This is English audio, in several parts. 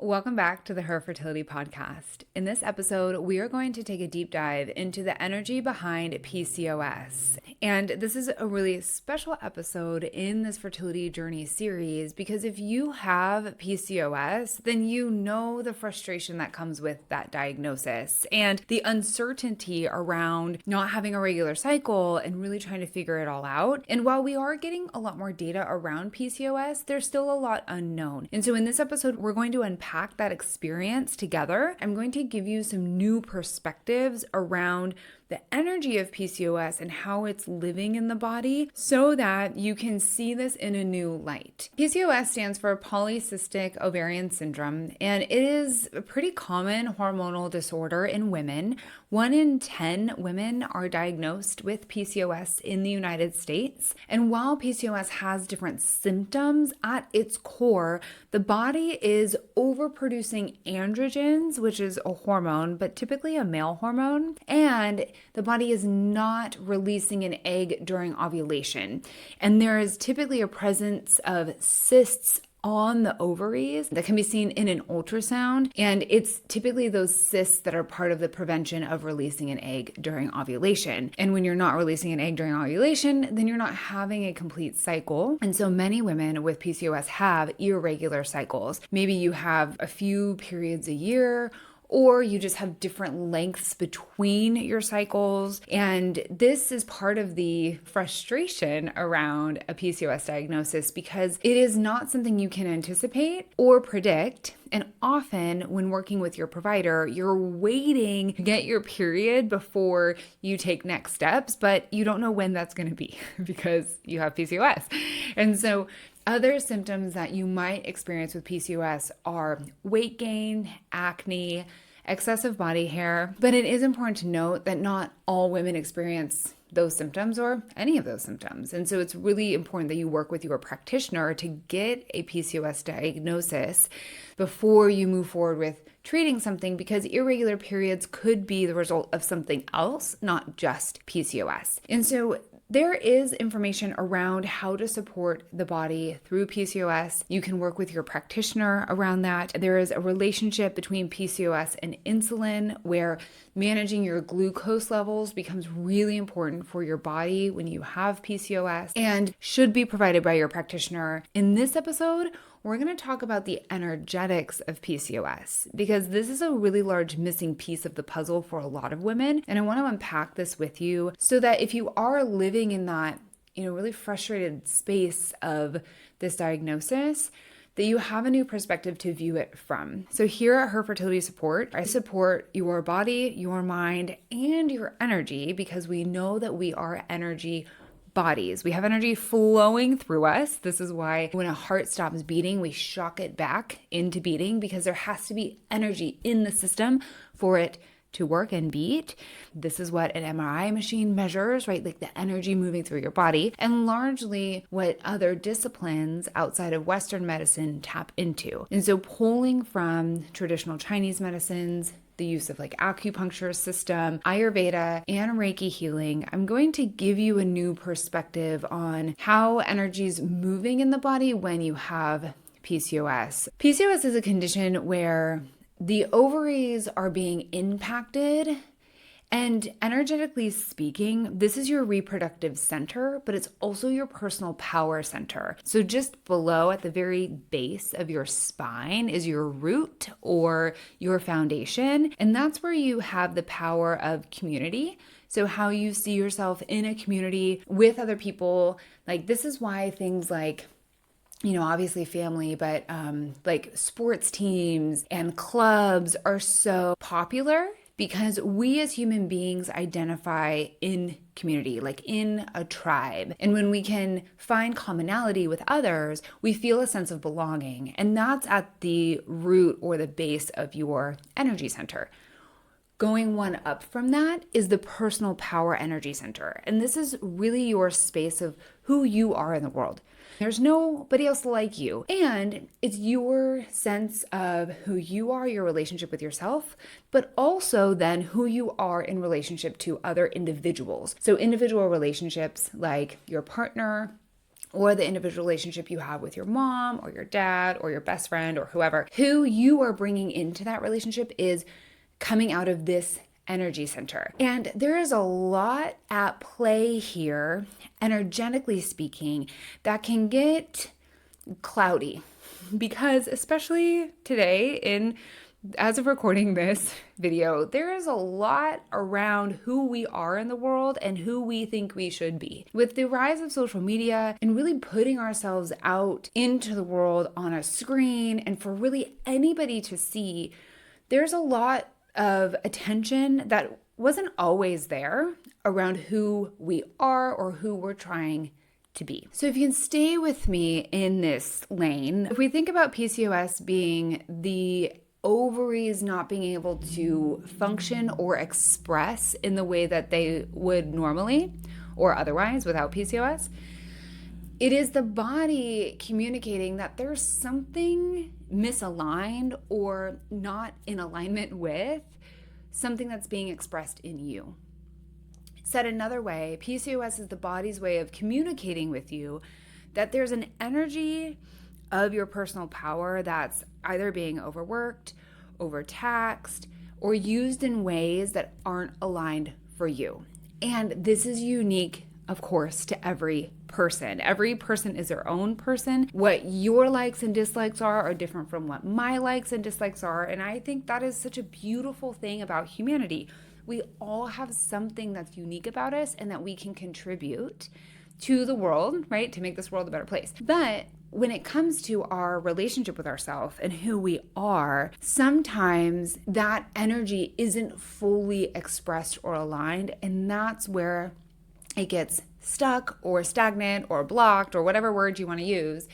Welcome back to the Her Fertility Podcast. In this episode, we are going to take a deep dive into the energy behind PCOS. And this is a really special episode in this fertility journey series because if you have PCOS, then you know the frustration that comes with that diagnosis and the uncertainty around not having a regular cycle and really trying to figure it all out. And while we are getting a lot more data around PCOS, there's still a lot unknown. And so in this episode, we're going to unpack that experience together. I'm going to give you some new perspectives around the energy of PCOS and how it's living in the body so that you can see this in a new light. PCOS stands for polycystic ovarian syndrome, and it is a pretty common hormonal disorder in women. 1 in 10 women are diagnosed with PCOS in the United States. And while PCOS has different symptoms, at its core, the body is overproducing androgens, which is a hormone, but typically a male hormone, and the body is not releasing an egg during ovulation. And there is typically a presence of cysts on the ovaries that can be seen in an ultrasound. And it's typically those cysts that are part of the prevention of releasing an egg during ovulation. And when you're not releasing an egg during ovulation, then you're not having a complete cycle. And so many women with PCOS have irregular cycles. Maybe you have a few periods a year, or you just have different lengths between your cycles. And this is part of the frustration around a PCOS diagnosis because it is not something you can anticipate or predict. And often when working with your provider, you're waiting to get your period before you take next steps, but you don't know when that's going to be because you have PCOS. And so other symptoms that you might experience with PCOS are weight gain, acne, excessive body hair. But it is important to note that not all women experience those symptoms or any of those symptoms. And so it's really important that you work with your practitioner to get a PCOS diagnosis before you move forward with treating something, because irregular periods could be the result of something else, not just PCOS. And so there is information around how to support the body through PCOS. You can work with your practitioner around that. There is a relationship between PCOS and insulin where managing your glucose levels becomes really important for your body when you have PCOS and should be provided by your practitioner. In this episode, we're going to talk about the energetics of PCOS because this is a really large missing piece of the puzzle for a lot of women. And I want to unpack this with you so that if you are living in that, really frustrated space of this diagnosis, that you have a new perspective to view it from. So here at Her Fertility Support, I support your body, your mind, and your energy because we know that we are energy bodies. We have energy flowing through us. This is why when a heart stops beating, we shock it back into beating because there has to be energy in the system for it to work and beat. This is what an MRI machine measures, right? Like the energy moving through your body, and largely what other disciplines outside of Western medicine tap into. And so pulling from traditional Chinese medicines, the use of like acupuncture system, Ayurveda, and Reiki healing, I'm going to give you a new perspective on how energy is moving in the body when you have PCOS. PCOS is a condition where the ovaries are being impacted, and energetically speaking, this is your reproductive center, but it's also your personal power center. So just below at the very base of your spine is your root or your foundation, and that's where you have the power of community. So how you see yourself in a community with other people. Like this is why things like obviously family, but like sports teams and clubs are so popular because we as human beings identify in community, like in a tribe. And when we can find commonality with others, we feel a sense of belonging. And that's at the root or the base of your energy center. Going one up from that is the personal power energy center. And this is really your space of who you are in the world. There's nobody else like you. And it's your sense of who you are, your relationship with yourself, but also then who you are in relationship to other individuals. So individual relationships like your partner, or the individual relationship you have with your mom or your dad or your best friend or whoever, who you are bringing into that relationship is coming out of this energy center. And there is a lot at play here, energetically speaking, that can get cloudy because especially today as of recording this video, there is a lot around who we are in the world and who we think we should be. With the rise of social media and really putting ourselves out into the world on a screen and for really anybody to see, there's a lot of attention that wasn't always there around who we are or who we're trying to be. So if you can stay with me in this lane, if we think about PCOS being the ovaries not being able to function or express in the way that they would normally or otherwise without PCOS, it is the body communicating that there's something misaligned or not in alignment with something that's being expressed in you. Said another way, PCOS is the body's way of communicating with you that there's an energy of your personal power that's either being overworked, overtaxed, or used in ways that aren't aligned for you. And this is unique, of course, to every person. Every person is their own person. What your likes and dislikes are different from what my likes and dislikes are. And I think that is such a beautiful thing about humanity. We all have something that's unique about us and that we can contribute to the world, right? To make this world a better place. But when it comes to our relationship with ourselves and who we are, sometimes that energy isn't fully expressed or aligned. And that's where it gets stuck or stagnant or blocked or whatever word you want to use.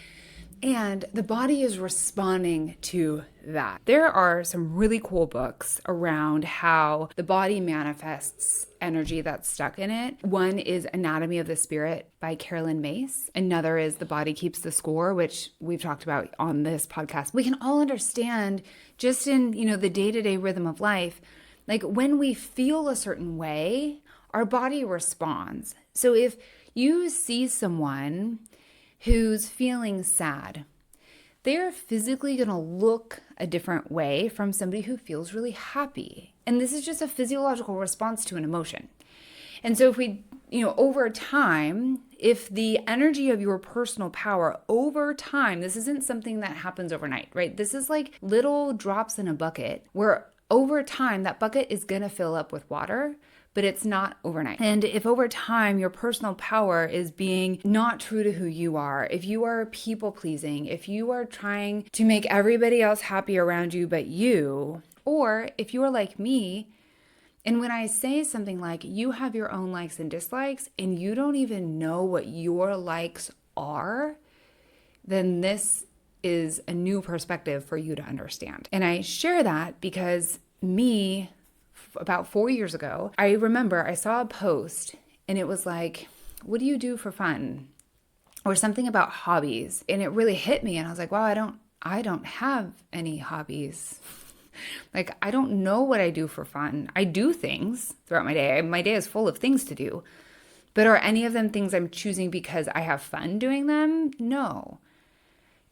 And the body is responding to that. There are some really cool books around how the body manifests energy that's stuck in it. One is Anatomy of the Spirit by Carolyn Mace. Another is The Body Keeps the Score, which we've talked about on this podcast. We can all understand just in, the day-to-day rhythm of life, like when we feel a certain way, our body responds. So if you see someone who's feeling sad, they're physically going to look a different way from somebody who feels really happy. And this is just a physiological response to an emotion. And so if we, over time, if the energy of your personal power over time, this isn't something that happens overnight, right? This is like little drops in a bucket where over time that bucket is going to fill up with water, but it's not overnight. And if over time your personal power is being not true to who you are, if you are people pleasing, if you are trying to make everybody else happy around you but you, or if you are like me, and when I say something like you have your own likes and dislikes and you don't even know what your likes are, then this is a new perspective for you to understand. And I share that because about 4 years ago, I remember I saw a post and it was like, what do you do for fun? Or something about hobbies. And it really hit me. And I was like, wow, I don't have any hobbies. Like, I don't know what I do for fun. I do things throughout my day. My day is full of things to do. But are any of them things I'm choosing because I have fun doing them? No.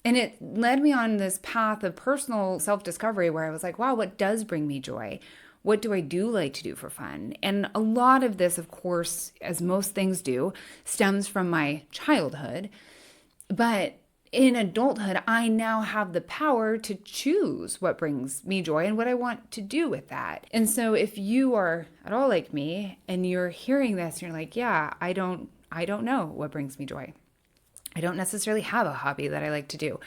And it led me on this path of personal self-discovery where I was like, wow, what does bring me joy? What do I do like to do for fun? And a lot of this, of course, as most things do, stems from my childhood. But in adulthood, I now have the power to choose what brings me joy and what I want to do with that. And so if you are at all like me and you're hearing this and you're like, yeah, I don't know what brings me joy. I don't necessarily have a hobby that I like to do.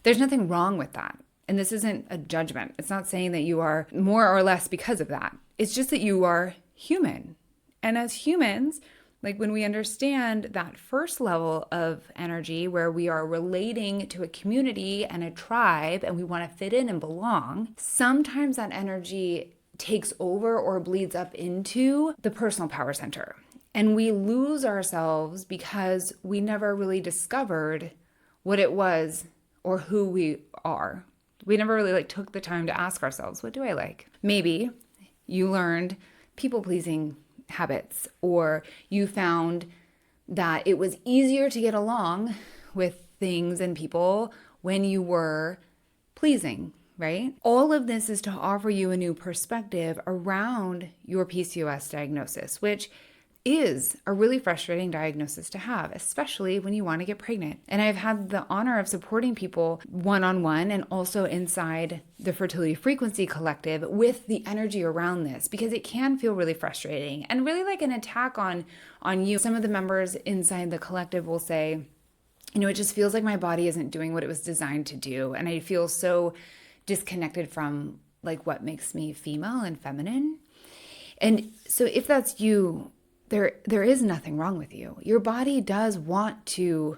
There's nothing wrong with that. And this isn't a judgment. It's not saying that you are more or less because of that. It's just that you are human. And as humans, like when we understand that first level of energy where we are relating to a community and a tribe and we want to fit in and belong, sometimes that energy takes over or bleeds up into the personal power center. And we lose ourselves because we never really discovered what it was or who we are. We never really took the time to ask ourselves, what do I like? Maybe you learned people-pleasing habits, or you found that it was easier to get along with things and people when you were pleasing, right? All of this is to offer you a new perspective around your PCOS diagnosis, which is a really frustrating diagnosis to have, especially when you want to get pregnant. And I've had the honor of supporting people one-on-one and also inside the Fertility Frequency Collective with the energy around this, because it can feel really frustrating and really like an attack on you. Some of the members inside the collective will say, it just feels like my body isn't doing what it was designed to do. And I feel so disconnected from like what makes me female and feminine. And so if that's you, there is nothing wrong with you. Your body does want to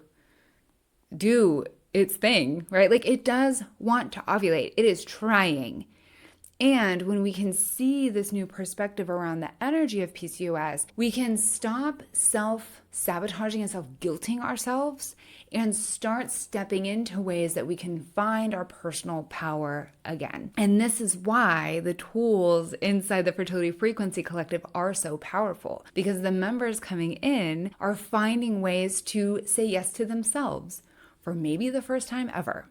do its thing, right? Like it does want to ovulate. It is trying. And when we can see this new perspective around the energy of PCOS, we can stop self-sabotaging and self-guilting ourselves and start stepping into ways that we can find our personal power again. And this is why the tools inside the Fertility Frequency Collective are so powerful, because the members coming in are finding ways to say yes to themselves for maybe the first time ever.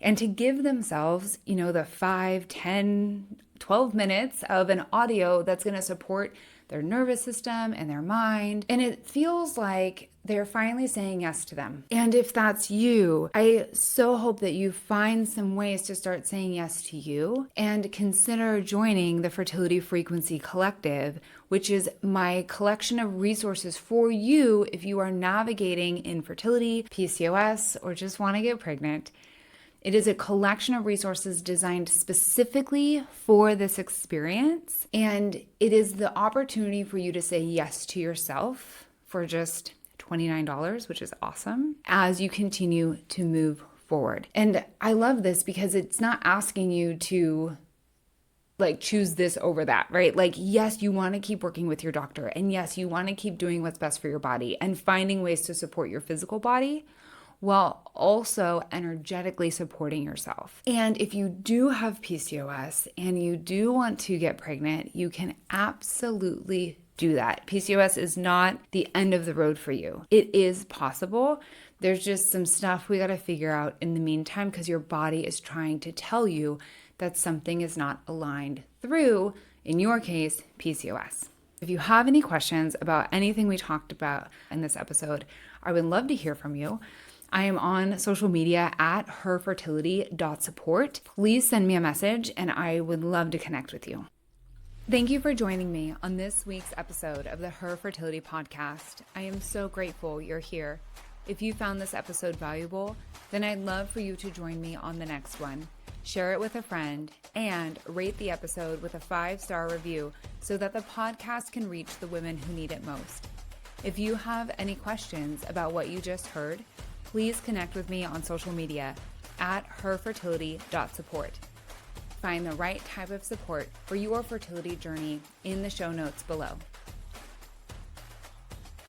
And to give themselves, the 5, 10, 12 minutes of an audio that's going to support their nervous system and their mind. And it feels like they're finally saying yes to them. And if that's you, I so hope that you find some ways to start saying yes to you and consider joining the Fertility Frequency Collective, which is my collection of resources for you if you are navigating infertility, PCOS, or just want to get pregnant. It is a collection of resources designed specifically for this experience, and it is the opportunity for you to say yes to yourself for just $29, which is awesome, as you continue to move forward. And I love this because it's not asking you to choose this over that, right? Yes, you want to keep working with your doctor, and yes, you want to keep doing what's best for your body and finding ways to support your physical body, while also energetically supporting yourself. And if you do have PCOS and you do want to get pregnant, you can absolutely do that. PCOS is not the end of the road for you. It is possible. There's just some stuff we got to figure out in the meantime, because your body is trying to tell you that something is not aligned through, in your case, PCOS. If you have any questions about anything we talked about in this episode, I would love to hear from you. I am on social media at herfertility.support. Please send me a message and I would love to connect with you. Thank you for joining me on this week's episode of the Her Fertility Podcast. I am so grateful you're here. If you found this episode valuable, then I'd love for you to join me on the next one. Share it with a friend and rate the episode with a 5-star review so that the podcast can reach the women who need it most. If you have any questions about what you just heard, please connect with me on social media at herfertility.support. Find the right type of support for your fertility journey in the show notes below.